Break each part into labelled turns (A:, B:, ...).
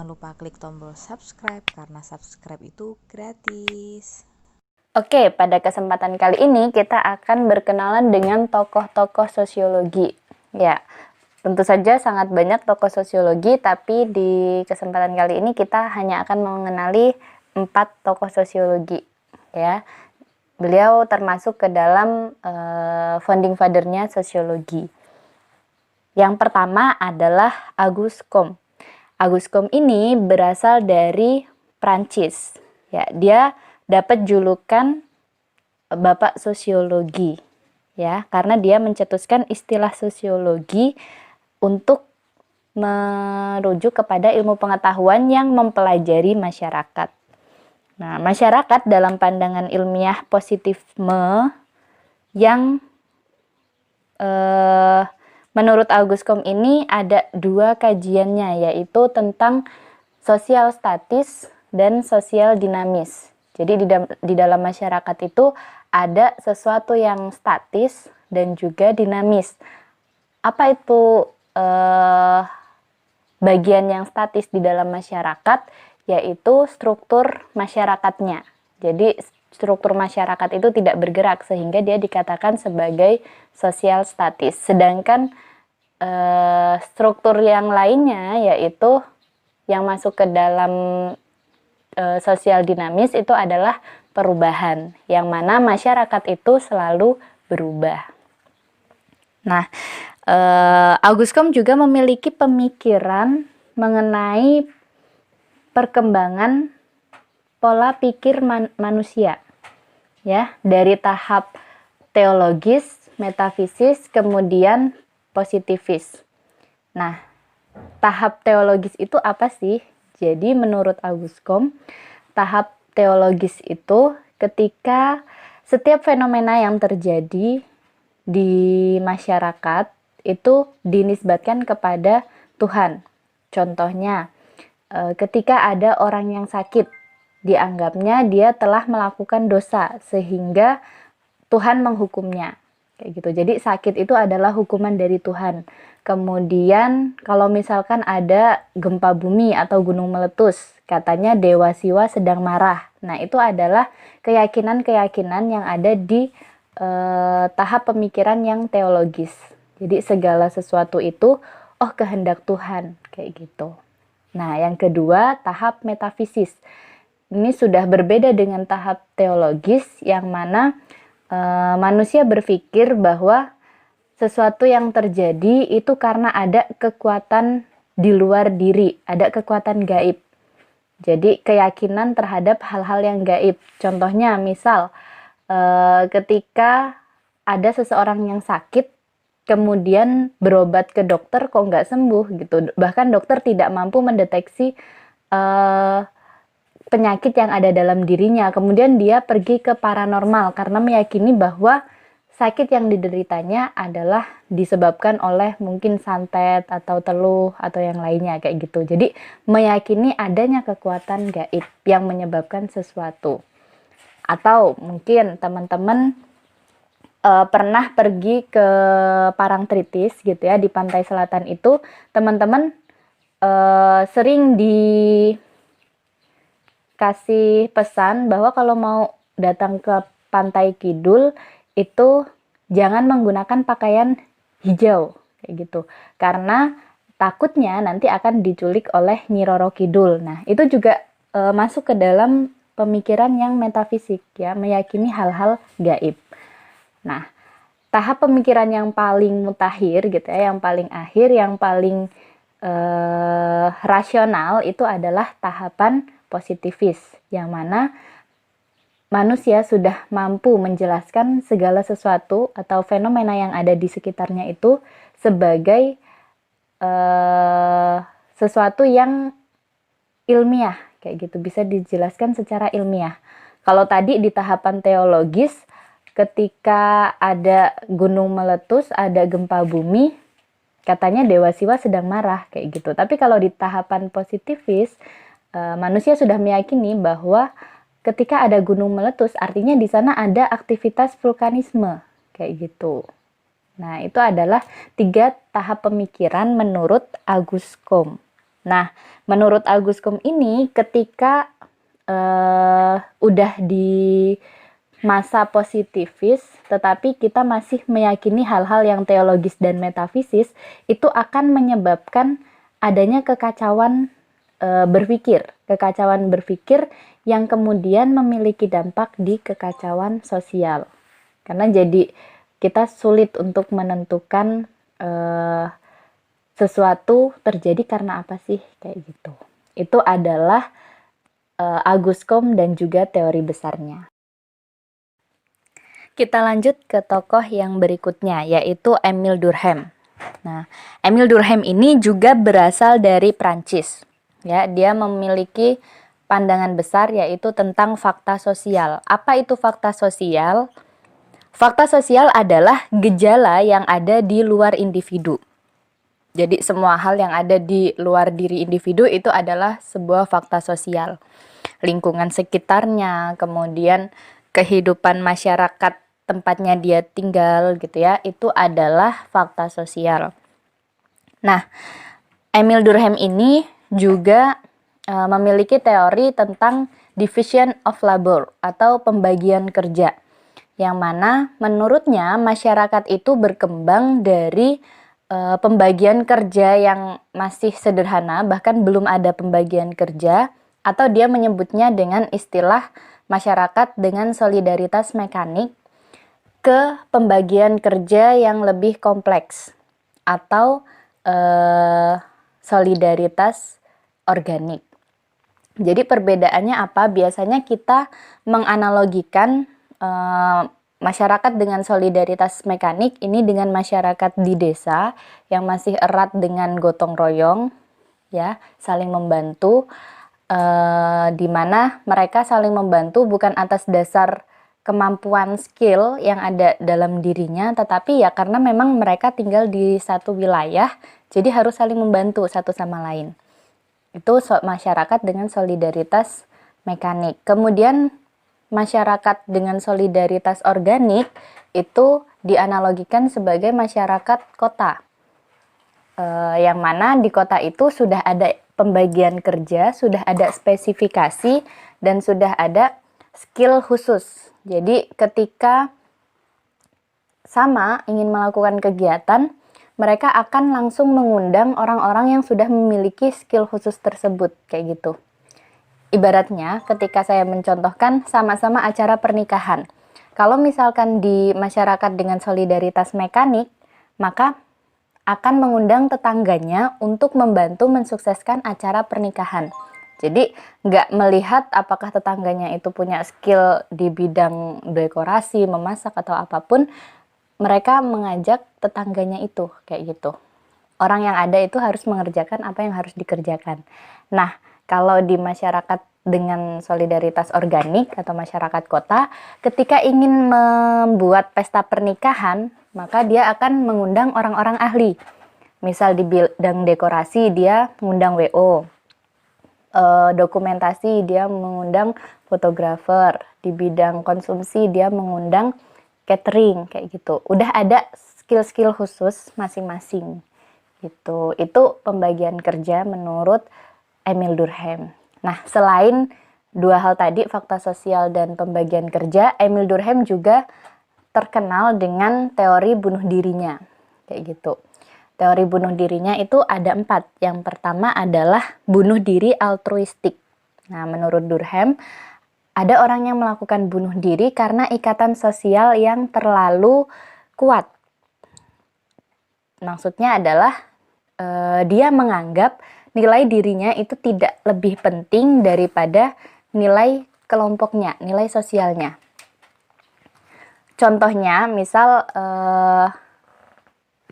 A: jangan lupa klik tombol subscribe karena subscribe itu gratis.
B: Oke, pada kesempatan kali ini kita akan berkenalan dengan tokoh-tokoh sosiologi. Ya, tentu saja sangat banyak tokoh sosiologi, tapi di kesempatan kali ini kita hanya akan mengenali 4 tokoh sosiologi. Ya, beliau termasuk ke dalam founding father-nya sosiologi. Yang pertama adalah Auguste Comte. Auguste Comte ini berasal dari Prancis. Ya, dia dapat julukan Bapak Sosiologi, ya, karena dia mencetuskan istilah sosiologi untuk merujuk kepada ilmu pengetahuan yang mempelajari masyarakat. Nah, masyarakat dalam pandangan ilmiah positifisme yang menurut Auguste Comte ini ada 2 kajiannya, yaitu tentang sosial statis dan sosial dinamis. Jadi di dalam masyarakat itu ada sesuatu yang statis dan juga dinamis. Apa itu bagian yang statis di dalam masyarakat? Yaitu struktur masyarakatnya. Jadi struktur masyarakat itu tidak bergerak sehingga dia dikatakan sebagai sosial statis. Sedangkan struktur yang lainnya yaitu yang masuk ke dalam sosial dinamis itu adalah perubahan, yang mana masyarakat itu selalu berubah. Nah, Auguste Comte juga memiliki pemikiran mengenai perkembangan pola pikir manusia, ya, dari tahap teologis, metafisis, kemudian positifis. Nah, tahap teologis itu apa sih? Jadi menurut Auguste Comte, tahap teologis itu ketika setiap fenomena yang terjadi di masyarakat itu dinisbatkan kepada Tuhan. Contohnya, ketika ada orang yang sakit, dianggapnya dia telah melakukan dosa sehingga Tuhan menghukumnya. Kayak gitu. Jadi sakit itu adalah hukuman dari Tuhan. Kemudian kalau misalkan ada gempa bumi atau gunung meletus, katanya Dewa Siwa sedang marah. Nah, itu adalah keyakinan-keyakinan yang ada di tahap pemikiran yang teologis. Jadi segala sesuatu itu kehendak Tuhan, kayak gitu. Nah, yang kedua, tahap metafisis. Ini sudah berbeda dengan tahap teologis yang mana manusia berpikir bahwa sesuatu yang terjadi itu karena ada kekuatan di luar diri, ada kekuatan gaib. Jadi keyakinan terhadap hal-hal yang gaib. Contohnya misal ketika ada seseorang yang sakit, kemudian berobat ke dokter kok nggak sembuh gitu. Bahkan dokter tidak mampu mendeteksi penyakit yang ada dalam dirinya. Kemudian dia pergi ke paranormal karena meyakini bahwa sakit yang dideritanya adalah disebabkan oleh mungkin santet atau teluh atau yang lainnya kayak gitu. Jadi meyakini adanya kekuatan gaib yang menyebabkan sesuatu. Atau mungkin teman-teman pernah pergi ke Parangtritis gitu ya, di pantai selatan itu teman-teman sering dikasih pesan bahwa kalau mau datang ke pantai kidul itu jangan menggunakan pakaian hijau kayak gitu, karena takutnya nanti akan diculik oleh Nyi Roro Kidul. Nah, itu juga masuk ke dalam pemikiran yang metafisik ya, meyakini hal-hal gaib. Nah, tahap pemikiran yang paling mutakhir gitu ya, yang paling akhir, yang paling rasional itu adalah tahapan positifis, yang mana manusia sudah mampu menjelaskan segala sesuatu atau fenomena yang ada di sekitarnya itu sebagai sesuatu yang ilmiah, kayak gitu, bisa dijelaskan secara ilmiah. Kalau tadi di tahapan teologis, ketika ada gunung meletus, ada gempa bumi, katanya Dewa Siwa sedang marah, kayak gitu. Tapi kalau di tahapan positifis, manusia sudah meyakini bahwa ketika ada gunung meletus, artinya di sana ada aktivitas vulkanisme, kayak gitu. Nah, itu adalah 3 tahap pemikiran menurut Auguste Comte. Nah, menurut Aguskum ini ketika udah di masa positifis, tetapi kita masih meyakini hal-hal yang teologis dan metafisis, itu akan menyebabkan adanya kekacauan berpikir yang kemudian memiliki dampak di kekacauan sosial. Karena jadi kita sulit untuk menentukan sesuatu terjadi karena apa sih, kayak gitu. Itu adalah Aguskum dan juga teori besarnya. Kita lanjut ke tokoh yang berikutnya, yaitu Émile Durkheim. Nah, Émile Durkheim ini juga berasal dari Prancis. Ya, dia memiliki pandangan besar yaitu tentang fakta sosial. Apa itu fakta sosial? Fakta sosial adalah gejala yang ada di luar individu. Jadi semua hal yang ada di luar diri individu itu adalah sebuah fakta sosial. Lingkungan sekitarnya, kemudian kehidupan masyarakat tempatnya dia tinggal gitu ya, itu adalah fakta sosial. Nah, Émile Durkheim ini juga memiliki teori tentang division of labor atau pembagian kerja, yang mana menurutnya masyarakat itu berkembang dari pembagian kerja yang masih sederhana, bahkan belum ada pembagian kerja, atau dia menyebutnya dengan istilah masyarakat dengan solidaritas mekanik, ke pembagian kerja yang lebih kompleks atau solidaritas organik. Jadi perbedaannya apa? Biasanya kita menganalogikan masyarakat dengan solidaritas mekanik ini dengan masyarakat di desa yang masih erat dengan gotong royong, ya, saling membantu, di mana mereka saling membantu bukan atas dasar kemampuan skill yang ada dalam dirinya, tetapi ya karena memang mereka tinggal di satu wilayah, jadi harus saling membantu satu sama lain. Itu masyarakat dengan solidaritas mekanik. Kemudian masyarakat dengan solidaritas organik itu dianalogikan sebagai masyarakat kota. Yang mana di kota itu sudah ada pembagian kerja, sudah ada spesifikasi, dan sudah ada skill khusus. Jadi ketika sama ingin melakukan kegiatan, mereka akan langsung mengundang orang-orang yang sudah memiliki skill khusus tersebut, kayak gitu. Ibaratnya ketika saya mencontohkan sama-sama acara pernikahan. Kalau misalkan di masyarakat dengan solidaritas mekanik, maka akan mengundang tetangganya untuk membantu mensukseskan acara pernikahan. Jadi nggak melihat apakah tetangganya itu punya skill di bidang dekorasi, memasak, atau apapun, mereka mengajak tetangganya itu, kayak gitu. Orang yang ada itu harus mengerjakan apa yang harus dikerjakan. Nah, kalau di masyarakat dengan solidaritas organik atau masyarakat kota, ketika ingin membuat pesta pernikahan, maka dia akan mengundang orang-orang ahli. Misal di bidang dekorasi, dia mengundang WO. Dokumentasi, dia mengundang fotografer. Di bidang konsumsi, dia mengundang catering, kayak gitu. Udah ada skill-skill khusus masing-masing. Gitu. Itu pembagian kerja menurut Émile Durkheim. Nah, selain dua hal tadi, fakta sosial dan pembagian kerja, Émile Durkheim juga terkenal dengan teori bunuh dirinya, kayak gitu. Teori bunuh dirinya itu ada 4. Yang pertama adalah bunuh diri altruistik. Nah, menurut Durkheim, ada orang yang melakukan bunuh diri karena ikatan sosial yang terlalu kuat. Maksudnya adalah dia menganggap nilai dirinya itu tidak lebih penting daripada nilai kelompoknya, nilai sosialnya. Contohnya, misal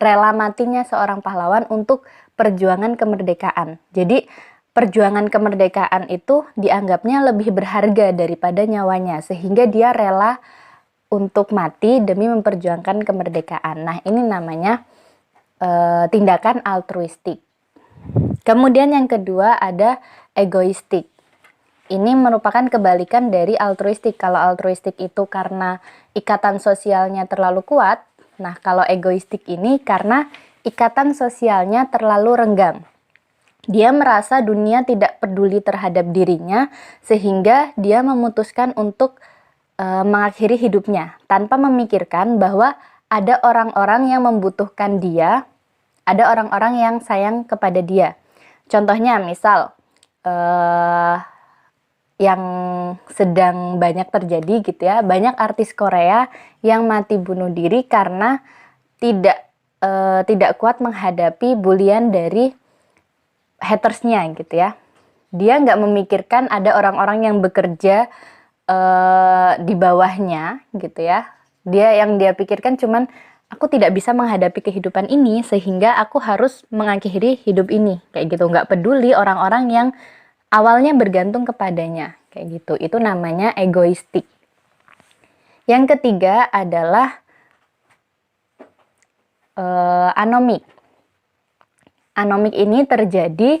B: rela matinya seorang pahlawan untuk perjuangan kemerdekaan. Jadi, perjuangan kemerdekaan itu dianggapnya lebih berharga daripada nyawanya, sehingga dia rela untuk mati demi memperjuangkan kemerdekaan. Nah, ini namanya tindakan altruistik. Kemudian yang kedua ada egoistik. Ini merupakan kebalikan dari altruistik. Kalau altruistik itu karena ikatan sosialnya terlalu kuat, nah kalau egoistik ini karena ikatan sosialnya terlalu renggang. Dia merasa dunia tidak peduli terhadap dirinya, sehingga dia memutuskan untuk mengakhiri hidupnya tanpa memikirkan bahwa ada orang-orang yang membutuhkan dia, ada orang-orang yang sayang kepada dia. Contohnya misal yang sedang banyak terjadi gitu ya, banyak artis Korea yang mati bunuh diri karena tidak kuat menghadapi bulian dari hatersnya gitu ya. Dia nggak memikirkan ada orang-orang yang bekerja di bawahnya gitu ya. Dia pikirkan cuman aku tidak bisa menghadapi kehidupan ini sehingga aku harus mengakhiri hidup ini kayak gitu. Nggak peduli orang-orang yang awalnya bergantung kepadanya kayak gitu. Itu namanya egoistik. Yang ketiga adalah anomik. Anomik ini terjadi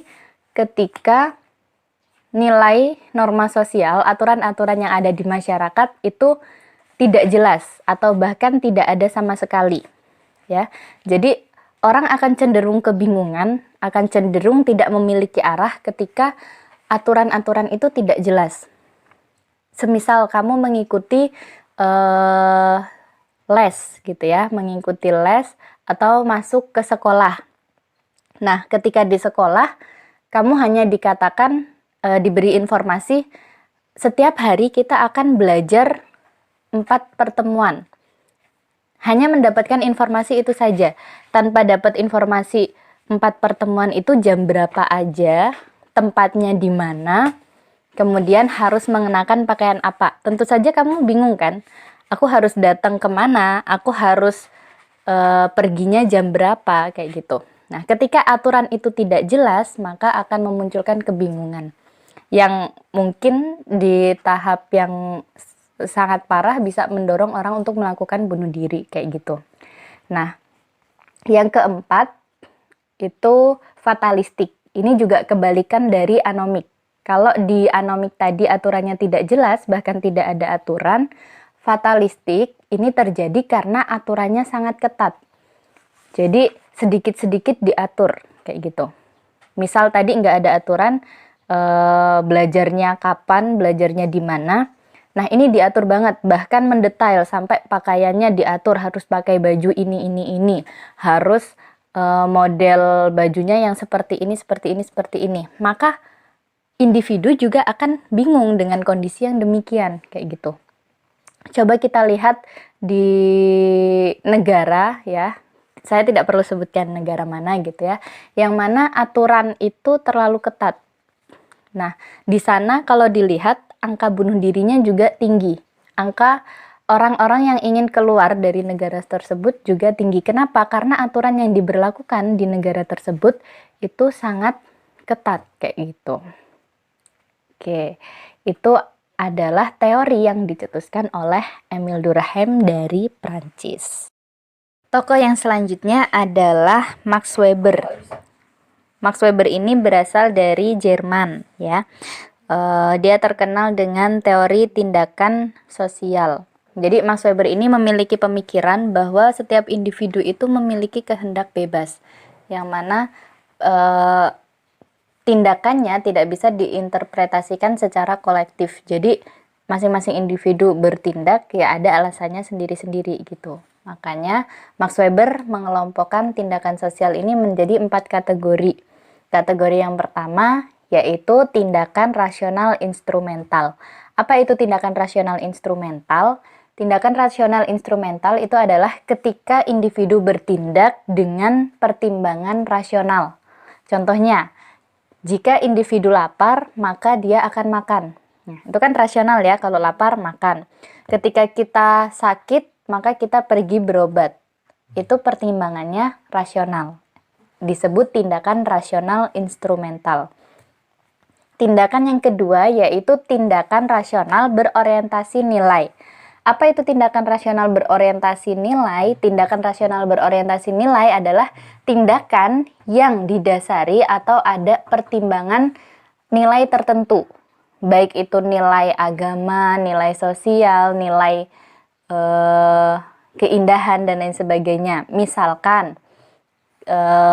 B: ketika nilai norma sosial, aturan-aturan yang ada di masyarakat itu tidak jelas atau bahkan tidak ada sama sekali. Ya, jadi orang akan cenderung kebingungan, akan cenderung tidak memiliki arah ketika aturan-aturan itu tidak jelas. Semisal kamu mengikuti les gitu ya, mengikuti les atau masuk ke sekolah. Nah, ketika di sekolah, kamu hanya dikatakan, diberi informasi, setiap hari kita akan belajar 4 pertemuan. Hanya mendapatkan informasi itu saja, tanpa dapat informasi 4 pertemuan itu jam berapa aja, tempatnya di mana, kemudian harus mengenakan pakaian apa. Tentu saja kamu bingung kan? Aku harus datang kemana? Aku harus perginya jam berapa? Kayak gitu. Nah, ketika aturan itu tidak jelas, maka akan memunculkan kebingungan. Yang mungkin di tahap yang sangat parah bisa mendorong orang untuk melakukan bunuh diri, kayak gitu. Nah, yang keempat, itu fatalistik. Ini juga kebalikan dari anomik. Kalau di anomik tadi aturannya tidak jelas, bahkan tidak ada aturan, fatalistik ini terjadi karena aturannya sangat ketat. Jadi sedikit-sedikit diatur kayak gitu. Misal tadi nggak ada aturan belajarnya kapan, belajarnya di mana. Nah, ini diatur banget, bahkan mendetail sampai pakaiannya diatur, harus pakai baju ini. Harus model bajunya yang seperti ini, seperti ini, seperti ini. Maka individu juga akan bingung dengan kondisi yang demikian kayak gitu. Coba kita lihat di negara ya, saya tidak perlu sebutkan negara mana gitu ya, yang mana aturan itu terlalu ketat. Nah, di sana kalau dilihat angka bunuh dirinya juga tinggi. Angka orang-orang yang ingin keluar dari negara tersebut juga tinggi. Kenapa? Karena aturan yang diberlakukan di negara tersebut itu sangat ketat kayak gitu. Oke, itu adalah teori yang dicetuskan oleh Emile Durkheim dari Prancis. Tokoh yang selanjutnya adalah Max Weber. Max Weber ini berasal dari Jerman, ya. Dia terkenal dengan teori tindakan sosial. Jadi Max Weber ini memiliki pemikiran bahwa setiap individu itu memiliki kehendak bebas, yang mana tindakannya tidak bisa diinterpretasikan secara kolektif. Jadi masing-masing individu bertindak ya ada alasannya sendiri-sendiri gitu. Makanya Max Weber mengelompokkan tindakan sosial ini menjadi 4 kategori. Kategori yang pertama yaitu tindakan rasional instrumental. Apa itu tindakan rasional instrumental? Tindakan rasional instrumental itu adalah ketika individu bertindak dengan pertimbangan rasional. Contohnya, jika individu lapar, maka dia akan makan. Nah, itu kan rasional ya, kalau lapar makan. Ketika kita sakit, maka kita pergi berobat. Itu pertimbangannya rasional. Disebut tindakan rasional instrumental. Tindakan yang kedua yaitu tindakan rasional berorientasi nilai. Apa itu tindakan rasional berorientasi nilai? Tindakan rasional berorientasi nilai adalah tindakan yang didasari atau ada pertimbangan nilai tertentu. Baik itu nilai agama, nilai sosial, nilai keindahan, dan lain sebagainya. Misalkan,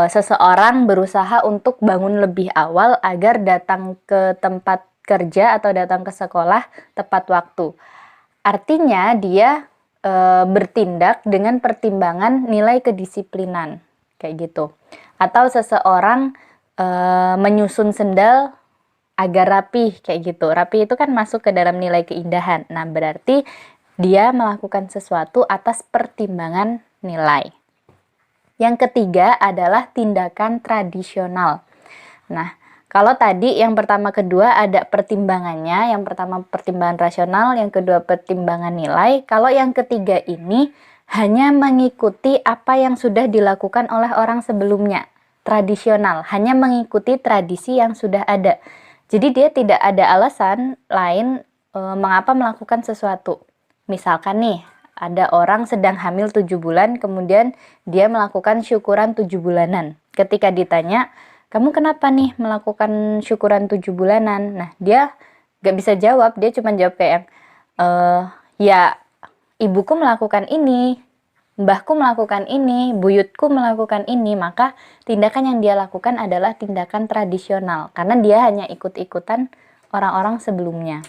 B: seseorang berusaha untuk bangun lebih awal agar datang ke tempat kerja atau datang ke sekolah tepat waktu. Artinya dia bertindak dengan pertimbangan nilai kedisiplinan, kayak gitu. Atau seseorang menyusun sendal agar rapih, kayak gitu. Rapi itu kan masuk ke dalam nilai keindahan. Nah, berarti dia melakukan sesuatu atas pertimbangan nilai. Yang ketiga adalah tindakan tradisional. Nah, kalau tadi yang pertama kedua ada pertimbangannya, yang pertama pertimbangan rasional, yang kedua pertimbangan nilai. Kalau yang ketiga ini hanya mengikuti apa yang sudah dilakukan oleh orang sebelumnya. Tradisional, hanya mengikuti tradisi yang sudah ada. Jadi dia tidak ada alasan lain mengapa melakukan sesuatu. Misalkan nih, ada orang sedang hamil 7 bulan, kemudian dia melakukan syukuran 7 bulanan. Ketika ditanya, kamu kenapa nih melakukan syukuran 7 bulanan? Nah, dia gak bisa jawab, dia cuma jawab kayak, ya ibuku melakukan ini, mbahku melakukan ini, buyutku melakukan ini, maka tindakan yang dia lakukan adalah tindakan tradisional, karena dia hanya ikut-ikutan orang-orang sebelumnya.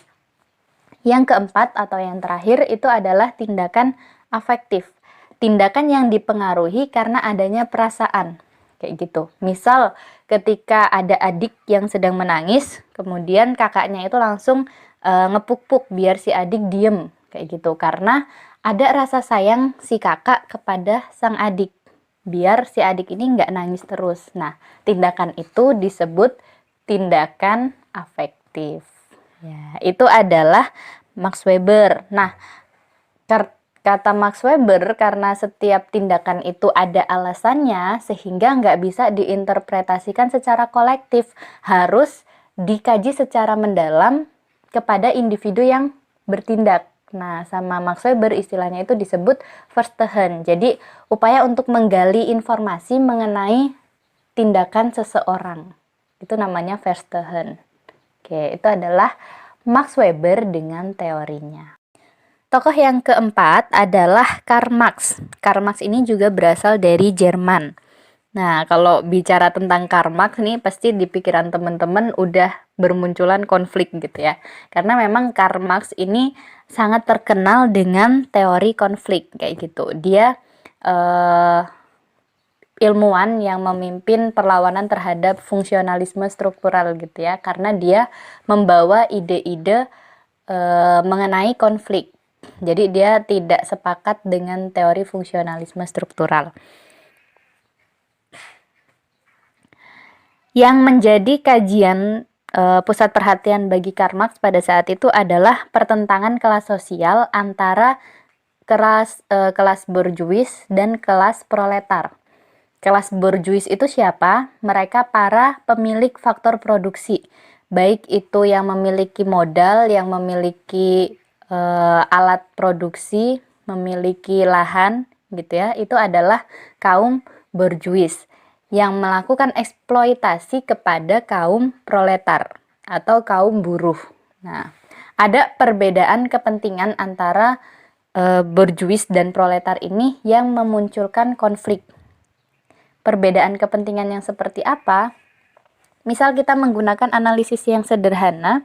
B: Yang keempat atau yang terakhir itu adalah tindakan afektif. Tindakan yang dipengaruhi karena adanya perasaan. Kayak gitu. Misal ketika ada adik yang sedang menangis, kemudian kakaknya itu langsung ngepuk-puk biar si adik diem. Kayak gitu. Karena ada rasa sayang si kakak kepada sang adik. Biar si adik ini nggak nangis terus. Nah, tindakan itu disebut tindakan afektif. Ya, itu adalah Max Weber. Nah, kata Max Weber, karena setiap tindakan itu ada alasannya, sehingga nggak bisa diinterpretasikan secara kolektif. Harus dikaji secara mendalam kepada individu yang bertindak. Nah, sama Max Weber istilahnya itu disebut Verstehen. Jadi, upaya untuk menggali informasi mengenai tindakan seseorang. Itu namanya Verstehen. Oke, itu adalah Max Weber dengan teorinya. Tokoh yang keempat adalah Karl Marx. Karl Marx ini juga berasal dari Jerman. Nah, kalau bicara tentang Karl Marx nih, pasti di pikiran teman-teman udah bermunculan konflik gitu ya. Karena memang Karl Marx ini sangat terkenal dengan teori konflik, kayak gitu. Dia ilmuwan yang memimpin perlawanan terhadap fungsionalisme struktural gitu ya, karena dia membawa ide-ide mengenai konflik. Jadi dia tidak sepakat dengan teori fungsionalisme struktural. Yang menjadi kajian pusat perhatian bagi Karl Marx pada saat itu adalah pertentangan kelas sosial antara kelas borjuis dan kelas proletar. Kelas borjuis itu siapa? Mereka para pemilik faktor produksi, baik itu yang memiliki modal, yang memiliki alat produksi, memiliki lahan, gitu ya. Itu adalah kaum borjuis yang melakukan eksploitasi kepada kaum proletar atau kaum buruh. Nah, ada perbedaan kepentingan antara borjuis dan proletar ini yang memunculkan konflik. Perbedaan kepentingan yang seperti apa? Misal kita menggunakan analisis yang sederhana,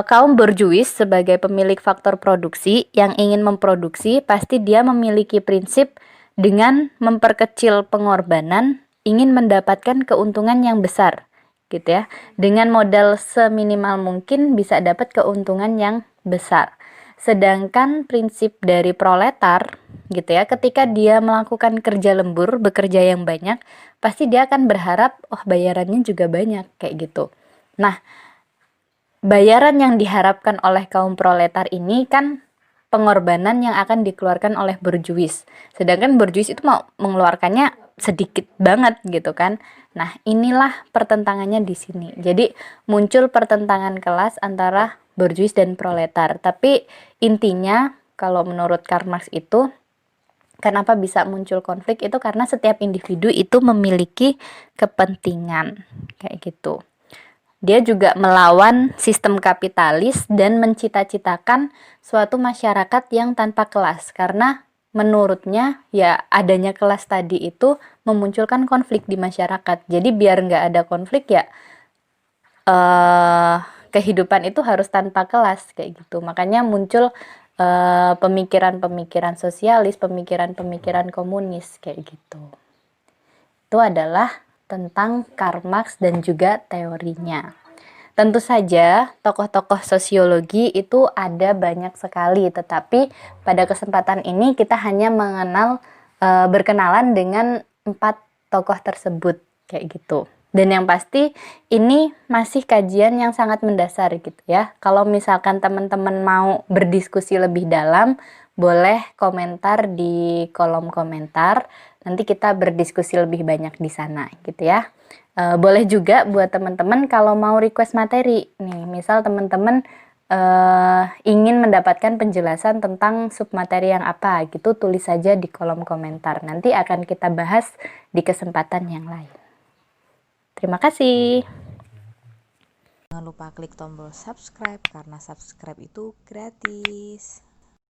B: kaum borjuis sebagai pemilik faktor produksi yang ingin memproduksi, pasti dia memiliki prinsip dengan memperkecil pengorbanan, ingin mendapatkan keuntungan yang besar, gitu ya. Dengan modal seminimal mungkin bisa dapat keuntungan yang besar. Sedangkan prinsip dari proletar, gitu ya, ketika dia melakukan kerja lembur, bekerja yang banyak, pasti dia akan berharap, oh bayarannya juga banyak, kayak gitu. Nah, bayaran yang diharapkan oleh kaum proletar ini kan pengorbanan yang akan dikeluarkan oleh borjuis. Sedangkan borjuis itu mau mengeluarkannya sedikit banget gitu kan. Nah, inilah pertentangannya di sini. Jadi muncul pertentangan kelas antara borjuis dan proletar. Tapi intinya kalau menurut Karl Marx itu, kenapa bisa muncul konflik itu karena setiap individu itu memiliki kepentingan kayak gitu. Dia juga melawan sistem kapitalis dan mencita-citakan suatu masyarakat yang tanpa kelas, karena menurutnya ya adanya kelas tadi itu memunculkan konflik di masyarakat. Jadi biar nggak ada konflik ya kehidupan itu harus tanpa kelas kayak gitu. Makanya muncul pemikiran-pemikiran sosialis, pemikiran-pemikiran komunis kayak gitu. Itu adalah tentang Karl Marx dan juga teorinya. Tentu saja tokoh-tokoh sosiologi itu ada banyak sekali, tetapi pada kesempatan ini kita hanya mengenal berkenalan dengan 4 tokoh tersebut kayak gitu. Dan yang pasti ini masih kajian yang sangat mendasar gitu ya. Kalau misalkan teman-teman mau berdiskusi lebih dalam, boleh komentar di kolom komentar. Nanti kita berdiskusi lebih banyak di sana gitu ya. Boleh juga buat teman-teman kalau mau request materi. Nih, misal teman-teman ingin mendapatkan penjelasan tentang submateri yang apa gitu, tulis saja di kolom komentar. Nanti akan kita bahas di kesempatan yang lain. Terima kasih.
A: Jangan lupa klik tombol subscribe karena subscribe itu gratis.